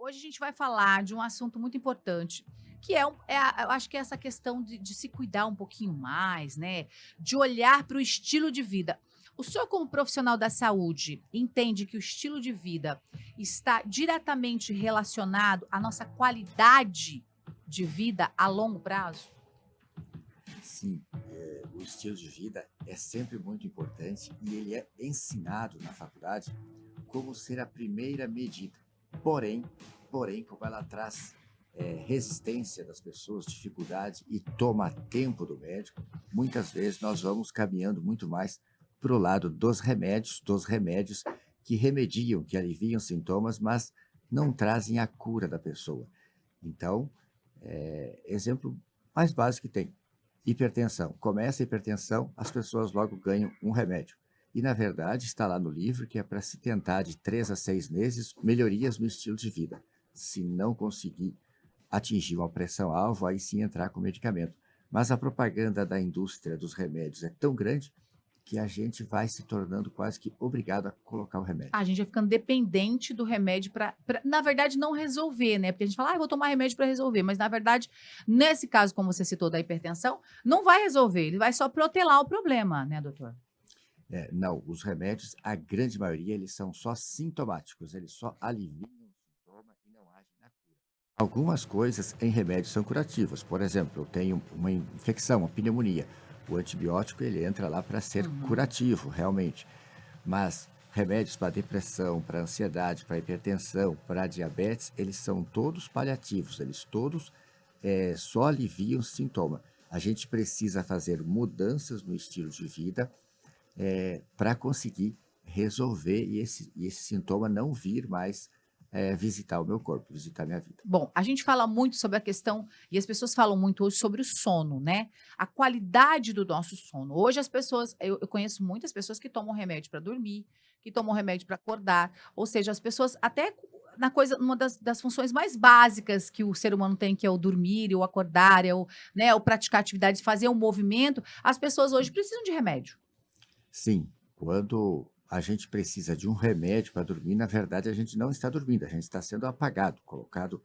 Hoje a gente vai falar de um assunto muito importante, que eu acho que é essa questão de se cuidar um pouquinho mais, né? De olhar para o estilo de vida. O senhor, como profissional da saúde, entende que o estilo de vida está diretamente relacionado à nossa qualidade de vida a longo prazo? Sim, o estilo de vida é sempre muito importante e ele é ensinado na faculdade como ser a primeira medida. Porém, como ela traz resistência das pessoas, dificuldade e toma tempo do médico, muitas vezes nós vamos caminhando muito mais para o lado dos remédios que remediam, que aliviam sintomas, mas não trazem a cura da pessoa. Então, exemplo mais básico que tem, hipertensão. Começa a hipertensão, as pessoas logo ganham um remédio. E, na verdade, está lá no livro que é para se tentar de 3 a 6 meses melhorias no estilo de vida. Se não conseguir atingir uma pressão-alvo, aí sim entrar com medicamento. Mas a propaganda da indústria dos remédios é tão grande que a gente vai se tornando quase que obrigado a colocar o A remédio. gente vai ficando dependente do remédio para, na verdade, não resolver, né? Porque a gente fala, ah, eu vou tomar remédio para resolver, mas na verdade, nesse caso, como você citou da hipertensão, não vai resolver, ele vai só protelar o problema, né, doutor? Não, os remédios, a grande maioria, eles são só sintomáticos, eles só aliviam o sintoma e não agem na cura. Algumas coisas em remédios são curativas. Por exemplo, eu tenho uma infecção, uma pneumonia. O antibiótico ele entra lá para ser Uhum. curativo, realmente. Mas remédios para depressão, para ansiedade, para hipertensão, para diabetes, eles são todos paliativos, eles todos só aliviam o sintoma. A gente precisa fazer mudanças no estilo de vida para conseguir resolver e esse sintoma não vir mais visitar o meu corpo, visitar a minha vida. Bom, a gente fala muito sobre a questão, e as pessoas falam muito hoje sobre o sono, né? A qualidade do nosso sono. Hoje as pessoas, eu conheço muitas pessoas que tomam remédio para dormir, que tomam remédio para acordar, ou seja, as pessoas até na coisa, uma das funções mais básicas que o ser humano tem, que é o dormir, o acordar, é o, né, o praticar atividades, fazer um movimento, as pessoas hoje precisam de remédio. Sim, quando a gente precisa de um remédio para dormir, na verdade a gente não está dormindo, a gente está sendo apagado, colocado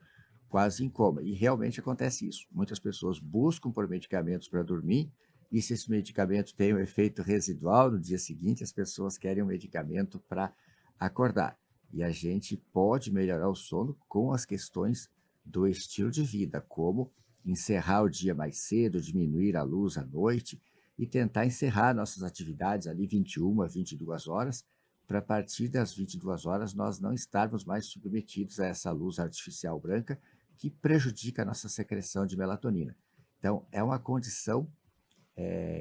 quase em coma. E realmente acontece isso. Muitas pessoas buscam por medicamentos para dormir, e se esse medicamento tem um efeito residual no dia seguinte, as pessoas querem um medicamento para acordar. E a gente pode melhorar o sono com as questões do estilo de vida, como encerrar o dia mais cedo, diminuir a luz à noite e tentar encerrar nossas atividades ali 21, 22 horas, para a partir das 22 horas nós não estarmos mais submetidos a essa luz artificial branca que prejudica a nossa secreção de melatonina. Então, é uma condição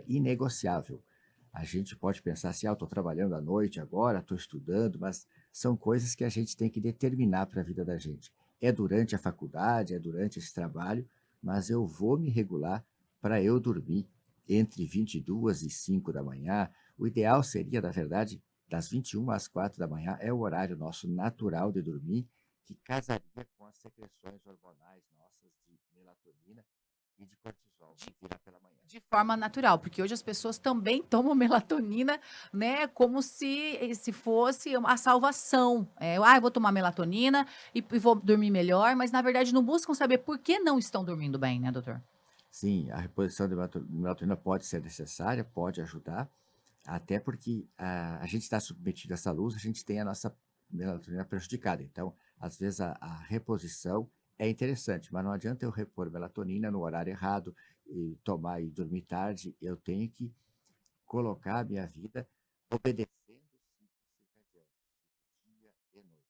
inegociável. A gente pode pensar assim, estou trabalhando à noite agora, estou estudando, mas são coisas que a gente tem que determinar para a vida da gente. É durante a faculdade, é durante esse trabalho, mas eu vou me regular para eu dormir entre 22 e 5 da manhã. O ideal seria, na verdade, das 21 às 4 da manhã, é o horário nosso natural de dormir, que casaria com as secreções hormonais nossas de melatonina e de cortisol que virá pela manhã. De forma natural, porque hoje as pessoas também tomam melatonina, né, como se fosse a salvação. "Ah, eu vou tomar melatonina e vou dormir melhor", mas na verdade não buscam saber por que não estão dormindo bem, né, doutor? Sim, a reposição de melatonina pode ser necessária, pode ajudar, até porque a gente está submetido a essa luz, a gente tem a nossa melatonina prejudicada. Então, às vezes, a reposição é interessante, mas não adianta eu repor melatonina no horário errado e tomar e dormir tarde. Eu tenho que colocar a minha vida obedecendo os ciclos circadianos, dia e noite.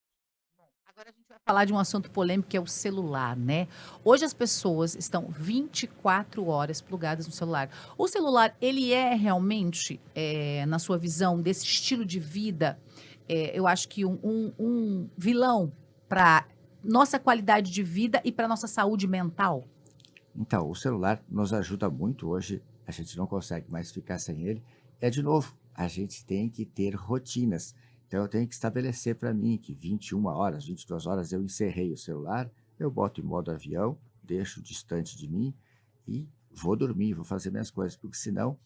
Agora a gente vai falar de um assunto polêmico que é o celular, né. Hoje as pessoas estão 24 horas plugadas no celular. O celular, ele é realmente, na sua visão desse estilo de vida, eu acho que um vilão para nossa qualidade de vida e para nossa saúde mental? Então, o celular nos ajuda muito hoje, a gente não consegue mais ficar sem ele. É de novo, a gente tem que ter rotinas. Então, eu tenho que estabelecer para mim que 21 horas, 22 horas eu encerrei o celular, eu boto em modo avião, deixo distante de mim e vou dormir, vou fazer minhas coisas, porque senão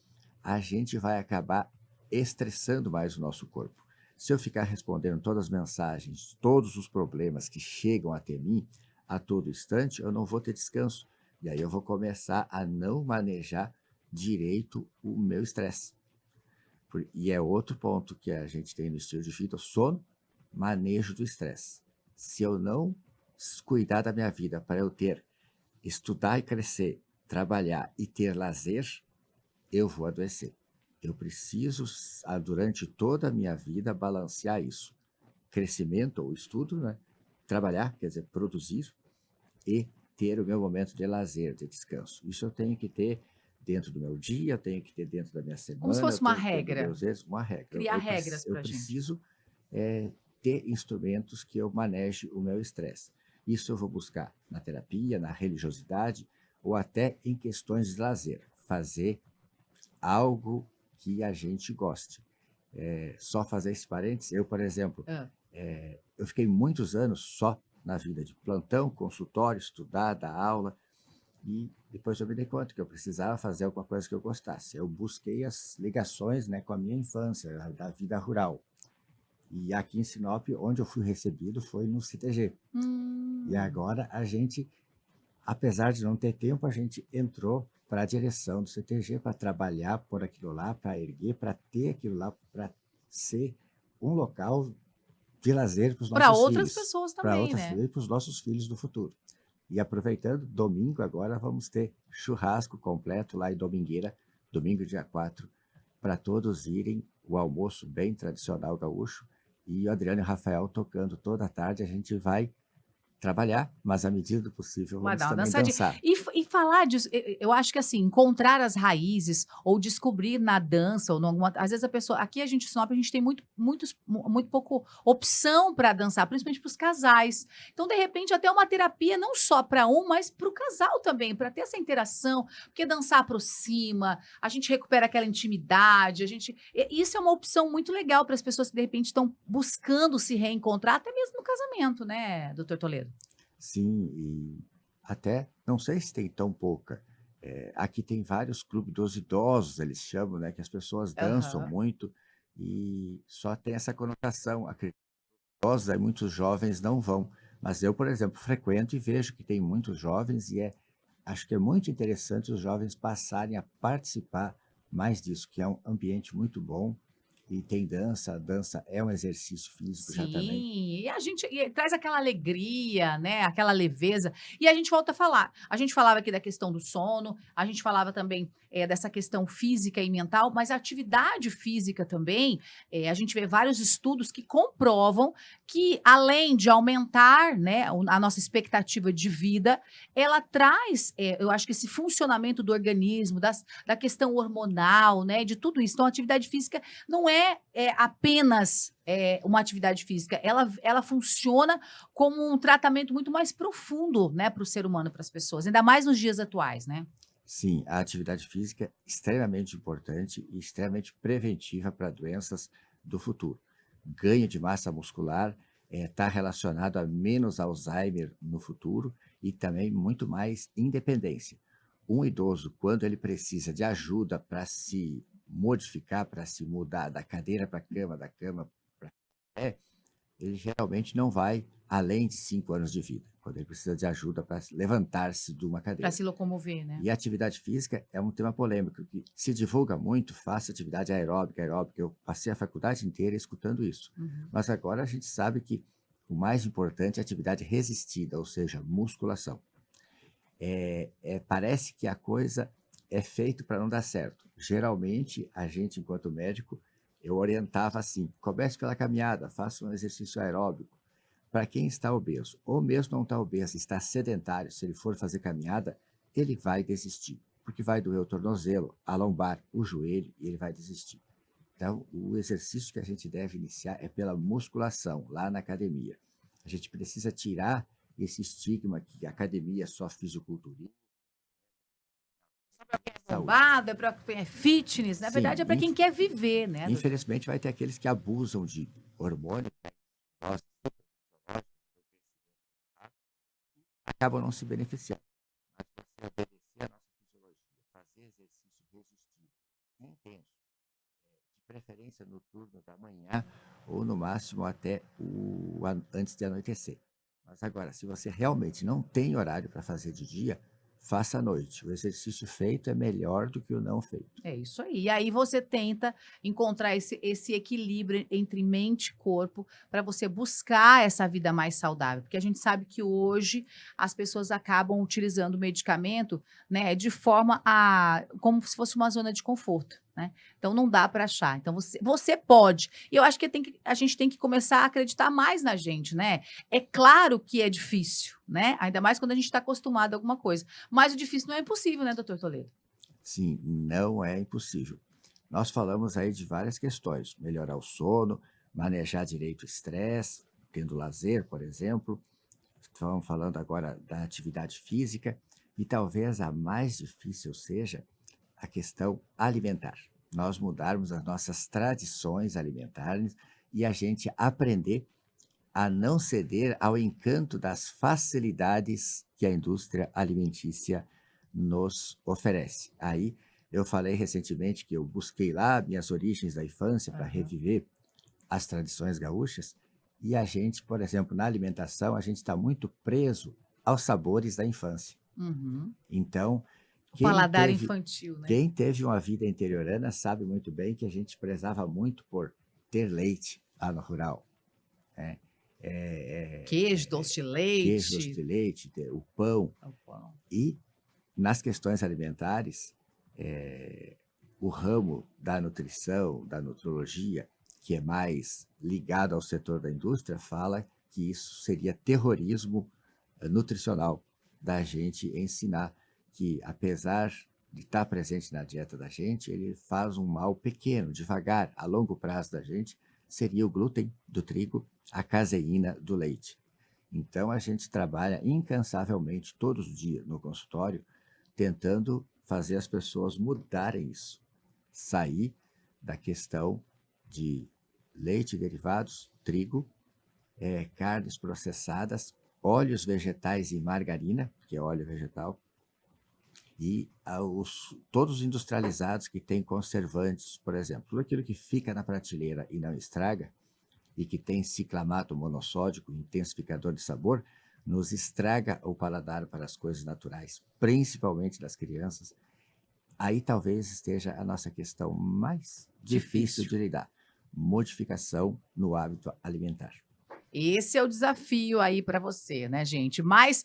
a gente vai acabar estressando mais o nosso corpo. Se eu ficar respondendo todas as mensagens, todos os problemas que chegam até mim a todo instante, eu não vou ter descanso. E aí eu vou começar a não manejar direito o meu estresse. E é outro ponto que a gente tem no estilo de vida, o sono, manejo do estresse. Se eu não cuidar da minha vida para eu ter, estudar e crescer, trabalhar e ter lazer, eu vou adoecer. Eu preciso, durante toda a minha vida, balancear isso. Crescimento ou estudo, né? Trabalhar, quer dizer, produzir, e ter o meu momento de lazer, de descanso. Isso eu tenho que ter dentro do meu dia, eu tenho que ter dentro da minha Como se semana, eu fosse uma tenho que ter dos regra. meus dias, uma regra. Criar regras Eu pra gente. preciso ter instrumentos que eu maneje o meu estresse. Isso eu vou buscar na terapia, na religiosidade, ou até em questões de lazer. Fazer algo que a gente goste. Só fazer esse parênteses, eu, por exemplo, Ah. eu fiquei muitos anos só na vida de plantão, consultório, estudar, dar aula, e depois eu me dei conta que eu precisava fazer alguma coisa que eu gostasse. Eu busquei as ligações, né, com a minha infância, da vida rural. E aqui em Sinop, onde eu fui recebido, foi no CTG. E agora a gente, apesar de não ter tempo, a gente entrou para a direção do CTG para trabalhar por aquilo lá, para erguer, para ter aquilo lá, para ser um local de lazer para os Para nossos outras filhos, pessoas para também, outras né? filhas e para os nossos filhos do futuro. E aproveitando, domingo agora vamos ter churrasco completo lá em Domingueira, domingo dia 4, para todos irem, o almoço bem tradicional gaúcho, e o Adriano e o Rafael tocando toda a tarde. A gente vai trabalhar, mas à medida do possível Vai vamos dar uma também dançadinha. dançar. E falar disso, eu acho que assim, encontrar as raízes ou descobrir na dança, ou numa, às vezes a pessoa. Aqui a gente, em Sinop, a gente tem muito pouco opção para dançar, principalmente para os casais. Então, de repente, até uma terapia, não só para um, mas para o casal também, para ter essa interação, porque dançar aproxima, a gente recupera aquela intimidade, isso é uma opção muito legal para as pessoas que, de repente, estão buscando se reencontrar, até mesmo no casamento, né, doutor Toledo? Sim, e até, não sei se tem tão pouca. Aqui tem vários clubes dos idosos, eles chamam, né, que as pessoas dançam Aham. muito e só tem essa conotação. Idosos, aí muitos jovens não vão. Mas eu, por exemplo, frequento e vejo que tem muitos jovens e acho que é muito interessante os jovens passarem a participar mais disso, que é um ambiente muito bom e tem dança, a dança é um exercício físico já também. Sim, e traz aquela alegria, né, aquela leveza. E a gente volta a falar, a gente falava aqui da questão do sono, a gente falava também, dessa questão física e mental, mas a atividade física também, a gente vê vários estudos que comprovam que além de aumentar, né, a nossa expectativa de vida, ela traz, eu acho que esse funcionamento do organismo, da questão hormonal, né, de tudo isso. Então a atividade física não é apenas uma atividade física, ela funciona como um tratamento muito mais profundo, né, para o ser humano, para as pessoas, ainda mais nos dias atuais, né? Sim, a atividade física é extremamente importante e extremamente preventiva para doenças do futuro. Ganho de massa muscular está relacionado a menos Alzheimer no futuro e também muito mais independência. Um idoso, quando ele precisa de ajuda para se modificar, para se mudar da cadeira para a cama, da cama para pé, ele geralmente não vai além de 5 anos de vida, quando ele precisa de ajuda para levantar-se de uma Para cadeira. se locomover, né? E a atividade física é um tema polêmico, que se divulga muito, faça atividade aeróbica, aeróbica. Eu passei a faculdade inteira escutando isso. Uhum. Mas agora a gente sabe que o mais importante é a atividade resistida, ou seja, musculação. Parece que a coisa é feita para não dar certo. Geralmente, a gente, enquanto médico, eu orientava assim: comece pela caminhada, faça um exercício aeróbico. Para quem está obeso, ou mesmo não está obeso, está sedentário, se ele for fazer caminhada, ele vai desistir, porque vai doer o tornozelo, a lombar, o joelho, e ele vai desistir. Então, o exercício que a gente deve iniciar é pela musculação, lá na academia. A gente precisa tirar esse estigma que a academia é só fisiculturismo, saúde. Bombado, é para quem é fitness, na verdade Sim, é para quem quer viver, né, doutor? infelizmente vai ter aqueles que abusam de hormônios, né, doses fisiológicas, acabam não se beneficiando. Mas você obedecer a nossa fisiologia, fazer exercício resistido, intenso, de preferência no turno da manhã ou no máximo até antes de anoitecer. Mas agora, se você realmente não tem horário para fazer de dia, faça à noite. O exercício feito é melhor do que o não feito. É isso aí. E aí você tenta encontrar esse equilíbrio entre mente e corpo para você buscar essa vida mais saudável, porque a gente sabe que hoje as pessoas acabam utilizando o medicamento, né, de forma a como se fosse uma zona de conforto, né? Então não dá para achar. Então você pode. E eu acho que a gente tem que começar a acreditar mais na gente, né? É claro que é difícil, né? Ainda mais quando a gente está acostumado a alguma coisa. Mas o difícil não é impossível, né, doutor Toledo? Sim, não é impossível. Nós falamos aí de várias questões: melhorar o sono, manejar direito o estresse, tendo lazer, por exemplo. Estamos falando agora da atividade física e talvez a mais difícil seja a questão alimentar. Nós mudarmos as nossas tradições alimentares e a gente aprender a não ceder ao encanto das facilidades que a indústria alimentícia nos oferece. Aí eu falei recentemente que eu busquei lá minhas origens da infância para Aham. reviver as tradições gaúchas e a gente, por exemplo, na alimentação, a gente está muito preso aos sabores da infância. Uhum. Então, O quem paladar teve, infantil, né? quem teve uma vida interiorana sabe muito bem que a gente prezava muito por ter leite lá no rural, né? Queijo, doce de Queijo, doce leite, de leite, o pão. o pão. E nas questões alimentares, eh, o ramo da nutrição, da nutrologia, que é mais ligado ao setor da indústria, fala que isso seria terrorismo nutricional, da gente ensinar que, apesar de estar presente na dieta da gente, ele faz um mal pequeno, devagar, a longo prazo da gente, seria o glúten do trigo, a caseína do leite. Então, a gente trabalha incansavelmente todos os dias no consultório, tentando fazer as pessoas mudarem isso, sair da questão de leite e derivados, trigo, carnes processadas, óleos vegetais e margarina, que é óleo vegetal, e todos os industrializados que têm conservantes, por exemplo, tudo aquilo que fica na prateleira e não estraga, e que tem ciclamato monossódico, intensificador de sabor, nos estraga o paladar para as coisas naturais, principalmente das crianças. Aí talvez esteja a nossa questão mais difícil Difícil. de lidar: modificação no hábito alimentar. Esse é o desafio aí para você, né, gente? Mais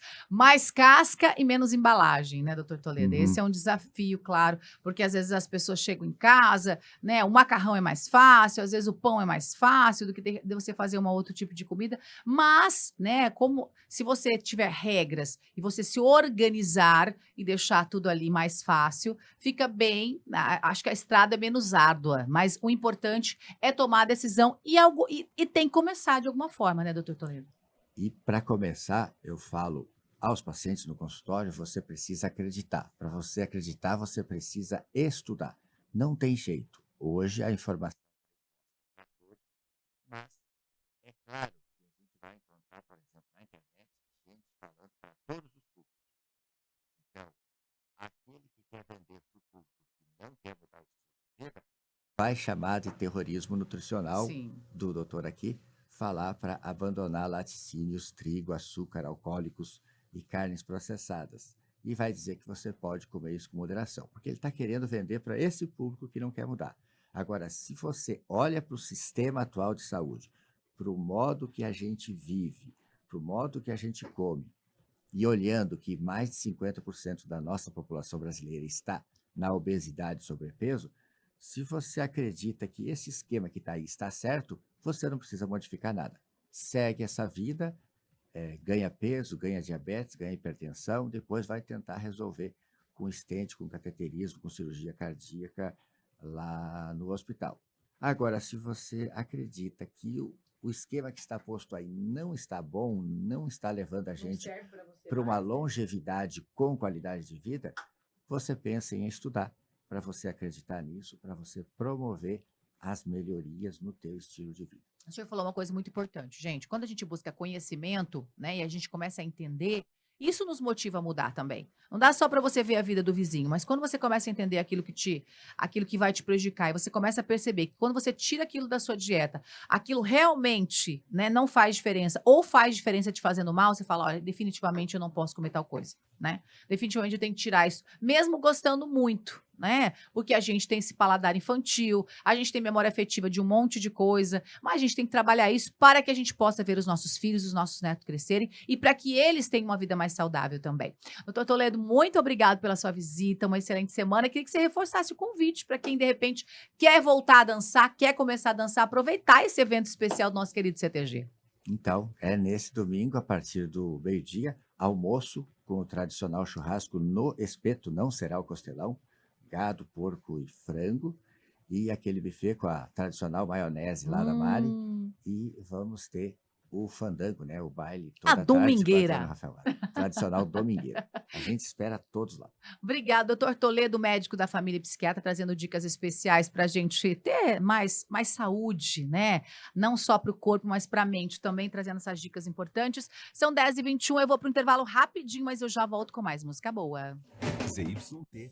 casca e menos embalagem, né, doutor Toledo? Esse Uhum. é um desafio, claro, porque às vezes as pessoas chegam em casa, né? O macarrão é mais fácil, às vezes o pão é mais fácil do que de você fazer um outro tipo de comida. Mas, né, como se você tiver regras e você se organizar e deixar tudo ali mais fácil, fica bem. Acho que a estrada é menos árdua, mas o importante é tomar a decisão e tem que começar de alguma forma, né, doutor Toledo? E para começar, eu falo aos pacientes no consultório: você precisa acreditar. Para você acreditar, você precisa estudar. Não tem jeito. Hoje a informação é para todos, mas é claro que a gente vai encontrar, por exemplo, na internet, gente falando para todos os públicos. Então, aquele que quer vender para o público que não quer mudar o estilo de vida, vai chamar de terrorismo nutricional Sim. do doutor aqui, falar para abandonar laticínios, trigo, açúcar, alcoólicos e carnes processadas. E vai dizer que você pode comer isso com moderação, porque ele está querendo vender para esse público que não quer mudar. Agora, se você olha para o sistema atual de saúde, para o modo que a gente vive, para o modo que a gente come, e olhando que mais de 50% da nossa população brasileira está na obesidade e sobrepeso, se você acredita que esse esquema que está aí está certo, você não precisa modificar nada. Segue essa vida, ganha peso, ganha diabetes, ganha hipertensão, depois vai tentar resolver com estente, com cateterismo, com cirurgia cardíaca lá no hospital. Agora, se você acredita que o esquema que está posto aí não está bom, não está levando a Não gente serve para você para uma mais, né? longevidade com qualidade de vida, você pensa em estudar, para você acreditar nisso, para você promover as melhorias no teu estilo de vida. O senhor falou uma coisa muito importante, gente. Quando a gente busca conhecimento, né, e a gente começa a entender, Isso nos motiva a mudar também. Não dá só para você ver a vida do vizinho, mas quando você começa a entender aquilo que vai te prejudicar, e você começa a perceber que quando você tira aquilo da sua dieta, aquilo realmente, né, não faz diferença, ou faz diferença te fazendo mal, você fala, olha, definitivamente eu não posso comer tal coisa, né? Definitivamente eu tenho que tirar isso, mesmo gostando muito, né? Porque a gente tem esse paladar infantil, a gente tem memória afetiva de um monte de coisa, mas a gente tem que trabalhar isso para que a gente possa ver os nossos filhos, os nossos netos crescerem e para que eles tenham uma vida mais saudável também. Doutor Toledo, muito obrigado pela sua visita, uma excelente semana. Queria que você reforçasse o convite para quem, de repente, quer voltar a dançar, quer começar a dançar, aproveitar esse evento especial do nosso querido CTG. Então, é nesse domingo, a partir do meio-dia, almoço com o tradicional churrasco no espeto, não será o costelão, gado, porco e frango, e aquele buffet com a tradicional maionese lá da Mari, e vamos ter o fandango, né? O baile A toda tarde com a Dona domingueira. Rafaela. Tradicional domingueira. A gente espera todos lá. Obrigada, doutor Toledo, médico da família e psiquiatra, trazendo dicas especiais para a gente ter mais saúde, né? Não só para o corpo, mas para a mente também, trazendo essas dicas importantes. São 10h21, eu vou para o intervalo rapidinho, mas eu já volto com mais música boa. ZYT